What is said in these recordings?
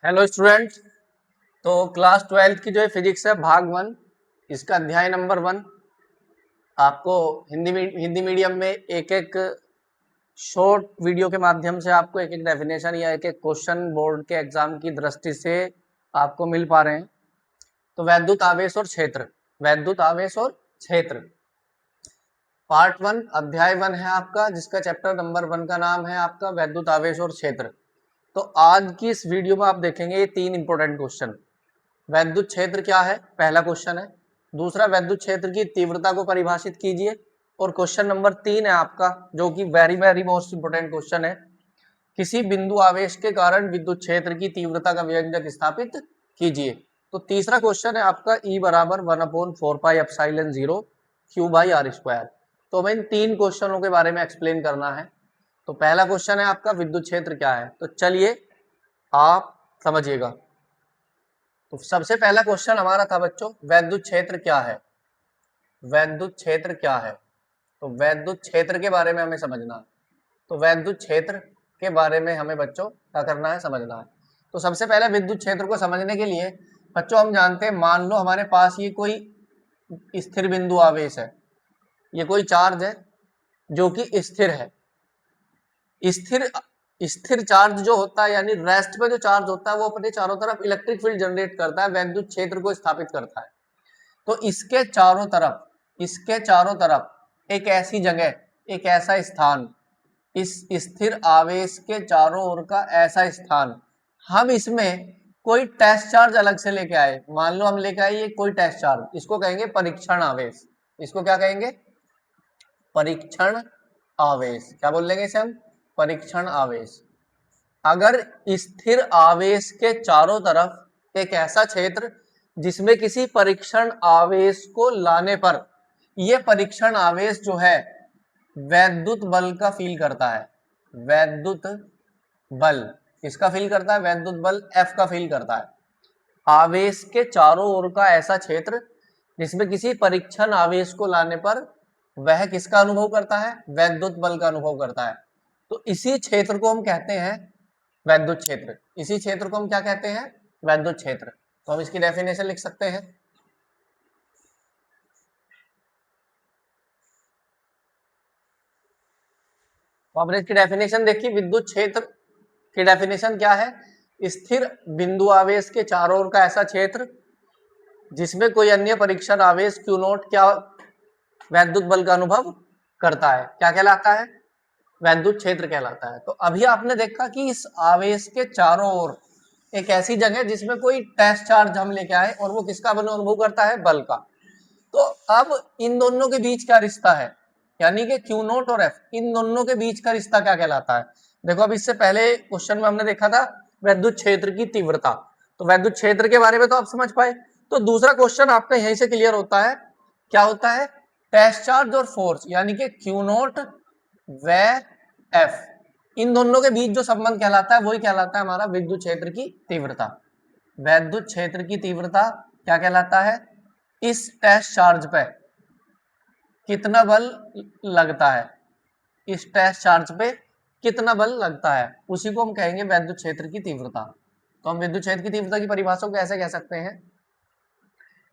Hello student. तो class 12 की जो है फिजिक्स है भाग 1, इसका अध्याय नंबर 1। आपको हिंदी मीडियम में एक एक शॉर्ट वीडियो के माध्यम से आपको एक एक डेफिनेशन या एक एक क्वेश्चन बोर्ड के एग्जाम की दृष्टि से आपको मिल पा रहे हैं। तो वैद्युत आवेश और क्षेत्र, वैद्युत आवेश और क्षेत्र पार्ट 1 अध्याय 1 है आपका, जिसका चैप्टर नंबर 1 का नाम है आपका वैद्युत आवेश और क्षेत्र। तो आज की इस वीडियो में आप देखेंगे ये 3 इंपॉर्टेंट क्वेश्चन। वैद्युत क्षेत्र क्या है, पहला क्वेश्चन है। दूसरा, वैद्युत क्षेत्र की तीव्रता को परिभाषित कीजिए। और क्वेश्चन नंबर 3 है आपका, जो कि very very most important question है। किसी बिंदु आवेश के कारण विद्युत क्षेत्र की तीव्रता का व्यंजक स्थापित कीजिए। तो तीसरा क्वेश्चन है आपका E बराबर 1/4πε0 Q/r²। तो हमें इन 3 क्वेश्चनों के बारे में एक्सप्लेन करना है। तो पहला क्वेश्चन है आपका विद्युत क्षेत्र क्या है, तो चलिए आप समझिएगा। तो सबसे पहला क्वेश्चन हमारा था बच्चों, वैद्युत क्षेत्र क्या है। वैद्युत क्षेत्र क्या है, तो वैद्युत क्षेत्र के बारे में हमें समझना है। तो वैद्युत क्षेत्र के बारे में हमें बच्चों क्या करना है, समझना है। तो सबसे पहले विद्युत क्षेत्र को समझने के लिए बच्चों हम जानते हैं, मान लो हमारे पास ये कोई स्थिर बिंदु आवेश है, ये कोई चार्ज है जो कि स्थिर है। स्थिर स्थिर चार्ज जो होता है, यानी रेस्ट पे जो चार्ज होता है, वो अपने चारों तरफ इलेक्ट्रिक फील्ड जनरेट करता है, वैद्युत क्षेत्र को स्थापित करता है। तो इसके चारों तरफ एक ऐसी जगह, एक ऐसा स्थान, इस स्थिर आवेश के चारों ओर का ऐसा स्थान, हम इसमें कोई टेस्ट चार्ज अलग से लेके आए। मान लो हम लेके आए ये कोई टेस्ट चार्ज, इसको कहेंगे परीक्षण आवेश। इसको क्या कहेंगे, परीक्षण आवेश। क्या बोल लेंगे इसे हम, परीक्षण आवेश। अगर स्थिर आवेश के चारों तरफ एक ऐसा क्षेत्र जिसमें किसी परीक्षण आवेश को लाने पर यह परीक्षण आवेश जो है वैद्युत बल का फील करता है, वैद्युत बल किसका फील करता है, वैद्युत बल F का फील करता है। आवेश के चारों ओर का ऐसा क्षेत्र जिसमें किसी परीक्षण आवेश को लाने पर वह किसका अनुभव करता है, वैद्युत बल का अनुभव करता है। तो इसी क्षेत्र को हम कहते हैं वैद्युत क्षेत्र। इसी क्षेत्र को हम क्या कहते हैं, वैद्युत क्षेत्र। तो हम इसकी डेफिनेशन लिख सकते हैं। तो आपने इसकी डेफिनेशन देखी, विद्युत क्षेत्र की डेफिनेशन क्या है, स्थिर बिंदु आवेश के चारों ओर का ऐसा क्षेत्र जिसमें कोई अन्य परीक्षण आवेश Q नॉट क्या वैद्युत बल का अनुभव करता है, क्या कहलाता है, वैद्युत क्षेत्र कहलाता है। तो अभी आपने देखा कि इस आवेश के चारों ओर एक ऐसी जगह जिसमें कोई टेस्ट चार्ज हम लेके आए और वो किसका अनुभव करता है, बल का। तो अब इन दोनों के बीच क्या रिश्ता है, यानी कि Q नॉट और F, इन दोनों के बीच का रिश्ता क्या कहलाता है। देखो, अब इससे पहले क्वेश्चन में हमने देखा था वैद्युत क्षेत्र की तीव्रता। तो वैद्युत क्षेत्र के बारे में तो आप समझ पाए। तो दूसरा क्वेश्चन आपका यहीं से क्लियर होता है, क्या होता है, टेस्ट चार्ज और फोर्स, यानी कि Q नॉट व F, इन दोनों के बीच जो संबंध कहलाता है वही कहलाता है हमारा विद्युत क्षेत्र की तीव्रता। वैद्युत क्षेत्र की तीव्रता क्या कहलाता है, इस टेस्ट चार्ज पे कितना बल लगता है, इस टेस्ट चार्ज पे कितना बल लगता है, उसी को हम कहेंगे वैद्युत क्षेत्र की तीव्रता। तो हम विद्युत क्षेत्र की तीव्रता की परिभाषा को कैसे कह सकते हैं,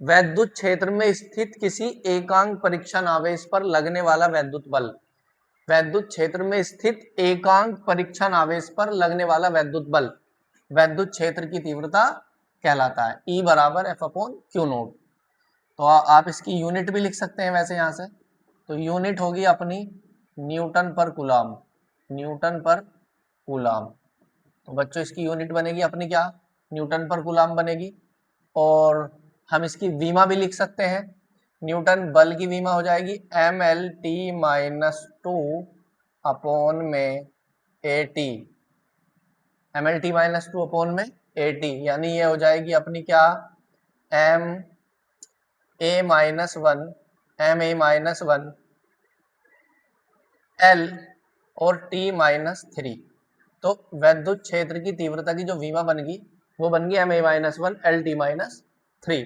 वैद्युत क्षेत्र में स्थित किसी एकांक परीक्षण आवेश पर लगने वाला वैद्युत बल, वैद्युत क्षेत्र में स्थित एकांक परीक्षण आवेश पर लगने वाला वैद्युत बल वैद्युत क्षेत्र की तीव्रता कहलाता है। E बराबर F/Q नोट। तो आप इसकी यूनिट भी लिख सकते हैं वैसे यहाँ से। तो यूनिट होगी अपनी न्यूटन पर कूलाम, न्यूटन पर कूलाम। तो बच्चों इसकी यूनिट बनेगी अपनी क्या, न्यूटन पर कूलाम बनेगी। और हम इसकी वीमा भी लिख सकते हैं, न्यूटन बल की वीमा हो जाएगी MLT-2 अपॉन में AT, MLT-2 अपॉन में AT, यानी ये हो जाएगी अपनी क्या, MA-1 L और T-3। तो वैद्युत क्षेत्र की तीव्रता की जो वीमा बनेगी वो बन गई MA-1 LT-3।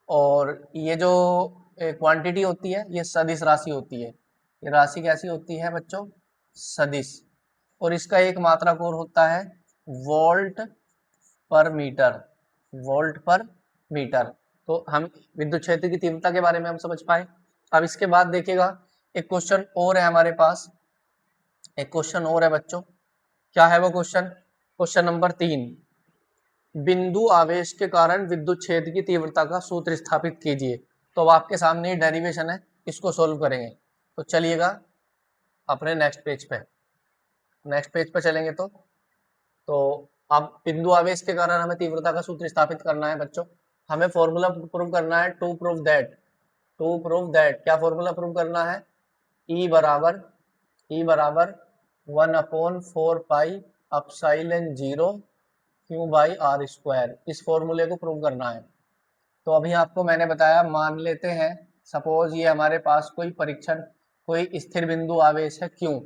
और ये जो क्वांटिटी होती है ये सदिश राशि होती है। ये राशि कैसी होती है बच्चों, सदिश। और इसका एक मात्रक और होता है वोल्ट पर मीटर, वोल्ट पर मीटर। तो हम विद्युत क्षेत्र की तीव्रता के बारे में हम समझ पाए। अब इसके बाद देखिएगा एक क्वेश्चन और है हमारे पास, एक क्वेश्चन और है बच्चों। क्या है वो क्वेश्चन? क्वेश्चन नंबर 3, बिंदु आवेश के कारण विद्युत क्षेत्र की तीव्रता का सूत्र स्थापित कीजिए। तो अब आपके सामने डेरिवेशन है, इसको सोल्व करेंगे। तो चलिएगा अपने नेक्स्ट पेज पे चलेंगे। तो अब बिंदु आवेश के कारण हमें तीव्रता का सूत्र स्थापित करना है बच्चों। हमें फॉर्मूला प्रूव करना है टू प्रूव दैट क्या फॉर्मूला प्रूव करना है? E बराबर 1/4 pi epsilon 0 Q by r square, इस फॉर्मूले को प्रूव करना है। तो अभी आपको मैंने बताया, मान लेते हैं सपोज ये हमारे पास कोई परीक्षण, कोई स्थिर बिंदु आवेश है Q,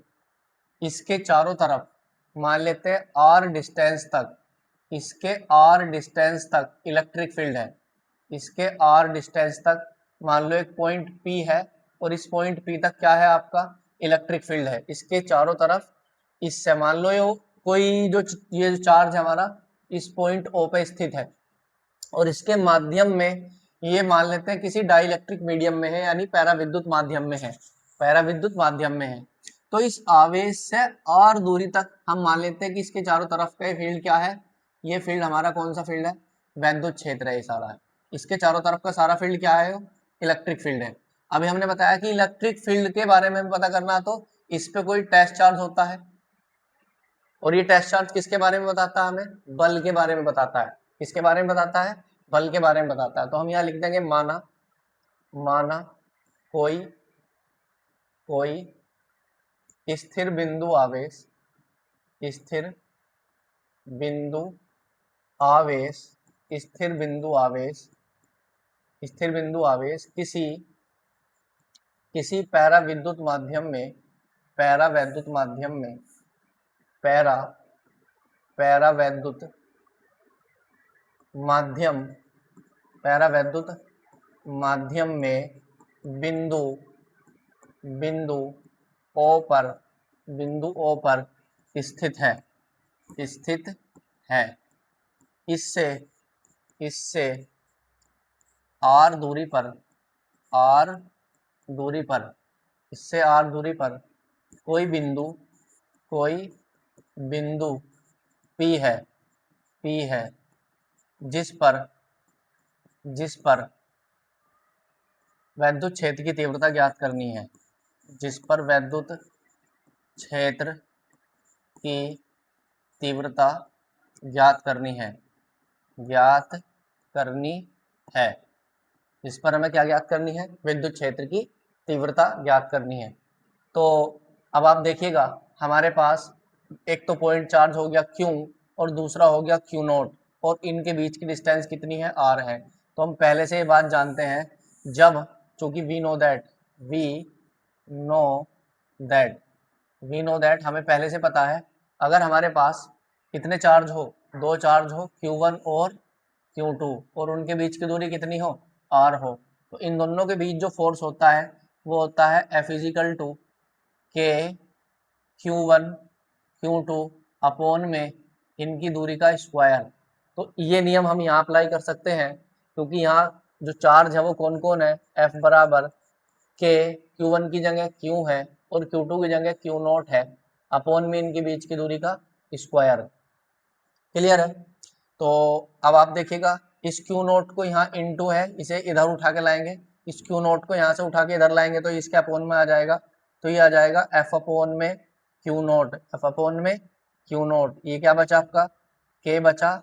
इसके चारों तरफ मान लेते हैं r डिस्टेंस तक, इसके r डिस्टेंस तक इलेक्ट्रिक फील्ड है। इसके r डिस्टेंस तक मान लो एक पॉइंट P है और इस पॉइंट P तक क्या है आपका? इलेक्ट्रिक फील्ड है इसके चारों तरफ। इससे मान लो ये कोई जो ये चार्ज हमारा इस पॉइंट O पे स्थित है और इसके माध्यम में ये मान लेते हैं किसी डाइलेक्ट्रिक मीडियम में है, यानी पैराविद्युत माध्यम में है, पैराविद्युत माध्यम में है। तो इस आवेश से और दूरी तक हम मान लेते हैं कि इसके चारों तरफ का फील्ड क्या है? ये फील्ड हमारा कौन सा फील्ड है? वैद्युत क्षेत्र है ये सारा है। इसके चारों तरफ का सारा फील्ड क्या है? इलेक्ट्रिक फील्ड है। अभी हमने बताया कि इलेक्ट्रिक फील्ड के बारे में पता करना है, तो इस पे कोई टेस्ट चार्ज होता है और ये टेस्ट चार्ज किसके बारे में बताता है? हमें बल के बारे में बताता है। किसके बारे में बताता है? बल के बारे में बताता है। तो हम यहाँ लिख देंगे माना कोई स्थिर बिंदु आवेश स्थिर बिंदु आवेश किसी पैराविद्युत माध्यम में पैरावैद्युत माध्यम में बिंदु O पर स्थित है। इससे r दूरी पर कोई बिंदु P है जिस पर वैद्युत क्षेत्र की तीव्रता ज्ञात करनी है। जिस पर वैद्युत क्षेत्र की तीव्रता ज्ञात करनी है जिस पर हमें क्या ज्ञात करनी है? विद्युत क्षेत्र की तीव्रता ज्ञात करनी है। तो अब आप देखिएगा हमारे पास एक तो पॉइंट चार्ज हो गया Q और दूसरा हो गया Q0 और इनके बीच की डिस्टेंस कितनी है? R है। तो हम पहले से ये बात जानते हैं, जब चूंकि वी नो दैट हमें पहले से पता है, अगर हमारे पास कितने चार्ज हो? दो चार्ज हो, Q1 और Q2, और उनके बीच की दूरी कितनी हो? R हो। तो इन दोनों के बीच जो फोर्स होता है वो होता है F = K Q1 Q2 upon में इनकी दूरी का स्क्वायर। तो ये नियम हम यहाँ अप्लाई कर सकते हैं, क्योंकि यहाँ जो चार्ज है वो कौन कौन है? F बराबर K Q1 की जगह Q है और Q2 की जगह Q0 है, अपॉन में इनके बीच की दूरी का स्क्वायर। क्लियर है? तो अब आप देखिएगा इस Q0 को यहाँ इनटू है, इसे इधर उठा के लाएंगे, इस Q0 को यहाँ से उठा के इधर लाएंगे तो इसके अपॉन में आ जाएगा। तो ये आ जाएगा F अपॉन में Q0। ये क्या बचा आपका? K बचा,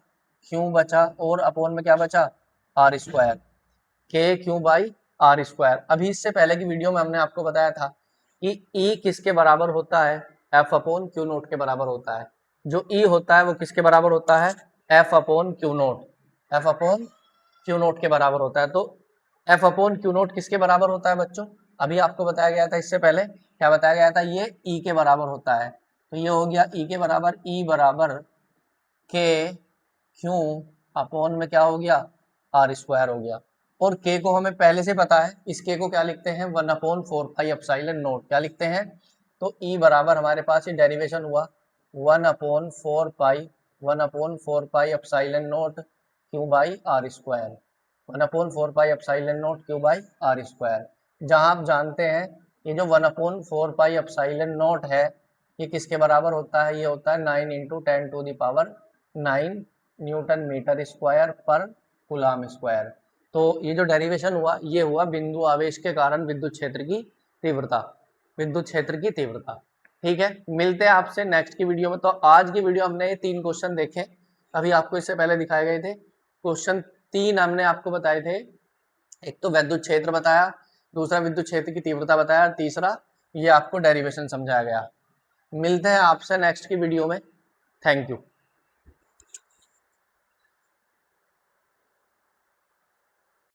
Q बचा और अपॉन में क्या बचा? R square, K Q by R square. अभी इससे पहले की वीडियो में हमने आपको बताया था कि E किसके बराबर होता है? F अपॉन Q0 के बराबर होता है। जो E होता है वो किसके बराबर होता है? F अपॉन Q0 के बराबर होता है। तो F अपॉन Q0 किसके बराबर होता है बच्चों? अभी आपको बताया गया था, इससे पहले क्या बताया गया था? ये E के बराबर होता है। तो ये हो गया E के बराबर, E बराबर K Q अपॉन में क्या हो गया? R स्क्वायर हो गया। और K को हमें पहले से पता है, इस K को क्या लिखते हैं? 1/4 पाई एप्सिलॉन नॉट। क्या लिखते हैं? तो E बराबर हमारे पास ये डेरिवेशन हुआ 1/4 पाई 1/4πε0 Q/r², 1/4πε0 Q/r²। जहाँ आप जानते हैं ये जो 1/4πε0 है ये किसके बराबर होता है, ये होता है 9 × 10⁹ न्यूटन मीटर स्क्वायर पर कूलाम स्क्वायर। तो ये जो डेरिवेशन हुआ ये हुआ बिंदु आवेश के कारण विद्युत क्षेत्र की तीव्रता, विद्युत क्षेत्र की तीव्रता। ठीक है, मिलते हैं आपसे नेक्स्ट की वीडियो में। तो आज की वीडियो हमने ये 3 क्वेश्चन देखे, अभी आपको इससे पहले दिखाए गए थे क्वेश्चन 3 हमने आपको बताए थे। एक तो विद्युत क्षेत्र बताया, दूसरा विद्युत क्षेत्र की तीव्रता बताया, तीसरा ये आपको डेरिवेशन समझाया गया। मिलते हैं आपसे नेक्स्ट की वीडियो में। Thank you.